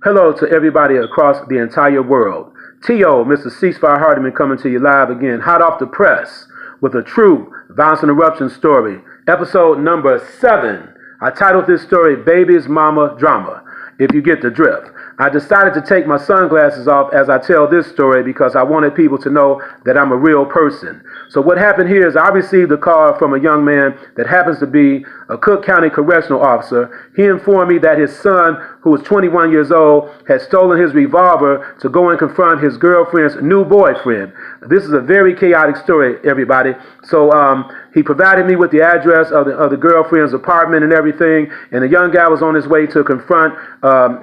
Hello to everybody across the entire world. Tio Mr. CeaseFire Hardiman coming to you live again, hot off the press, with a true violence interruption story. Episode number 7. I titled this story, Baby's Mama Drama, if you get the drift. I decided to take my sunglasses off as I tell this story because I wanted people to know that I'm a real person. So what happened here is I received a call from a young man that happens to be a Cook County correctional officer. He informed me that his son, who was 21 years old, had stolen his revolver to go and confront his girlfriend's new boyfriend. This is a very chaotic story, everybody. So he provided me with the address of the girlfriend's apartment and everything, and the young guy was on his way to confront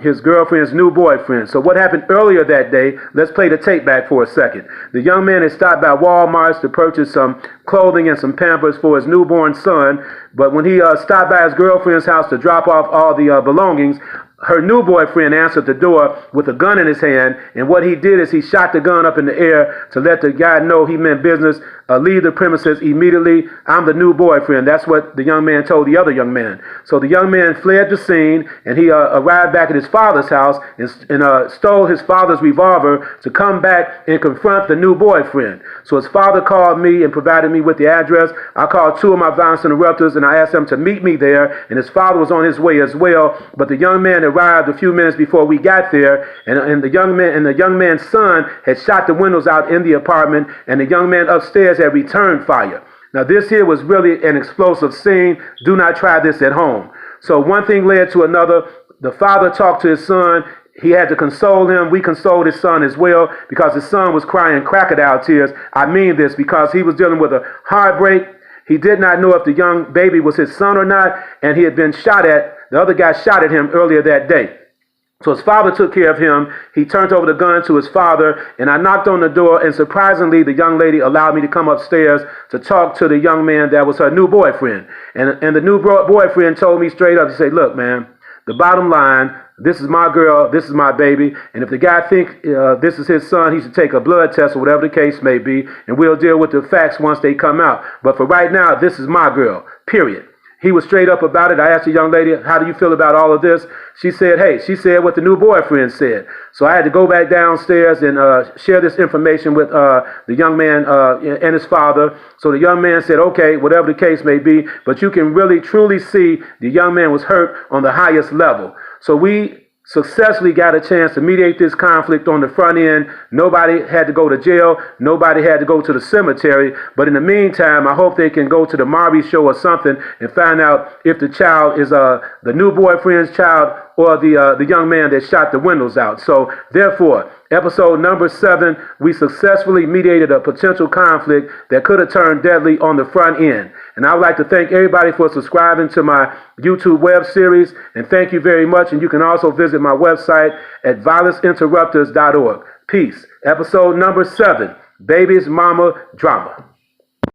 his girlfriend's new boyfriend. So what happened earlier that day, let's play the tape back for a second. The young man had stopped by Walmart to purchase some clothing and some Pampers for his newborn son, but when he stopped by his girlfriend's house to drop off all the belongings, her new boyfriend answered the door with a gun in his hand, and what he did is he shot the gun up in the air to let the guy know he meant business. Leave the premises immediately. I'm the new boyfriend. That's what the young man told the other young man. So the young man fled the scene, and he arrived back at his father's house and stole his father's revolver to come back and confront the new boyfriend. So his father called me and provided me with the address. I called 2 of my violence interrupters, and I asked them to meet me there, and his father was on his way as well. But the young man arrived a few minutes before we got there, and the young man's son had shot the windows out in the apartment, and the young man upstairs had returned fire. Now this here was really an explosive scene. Do not try this at home. So one thing led to another. The father talked to his son. He had to console him. We consoled his son as well because his son was crying crocodile tears. I mean this because he was dealing with a heartbreak. He did not know if the young baby was his son or not, and he had been shot at. The other guy shot at him earlier that day. So his father took care of him. He turned over the gun to his father, and I knocked on the door, and surprisingly, the young lady allowed me to come upstairs to talk to the young man that was her new boyfriend. And the new boyfriend told me straight up, he said, look, man, the bottom line, this is my girl, this is my baby, and if the guy thinks this is his son, he should take a blood test or whatever the case may be, and we'll deal with the facts once they come out. But for right now, this is my girl, period. He was straight up about it. I asked the young lady, how do you feel about all of this? She said, she said what the new boyfriend said. So I had to go back downstairs and share this information with the young man and his father. So the young man said, okay, whatever the case may be, but you can really truly see the young man was hurt on the highest level. So we successfully got a chance to mediate this conflict on the front end. Nobody had to go to jail. Nobody had to go to the cemetery. But in the meantime, I hope they can go to the Marby show or something and find out if the child is the new boyfriend's child or the young man that shot the windows out. So therefore, episode number 7, we successfully mediated a potential conflict that could have turned deadly on the front end. And I would like to thank everybody for subscribing to my YouTube web series. And thank you very much. And you can also visit my website at violenceinterrupters.org. Peace. Episode number 7, Baby's Mama Drama.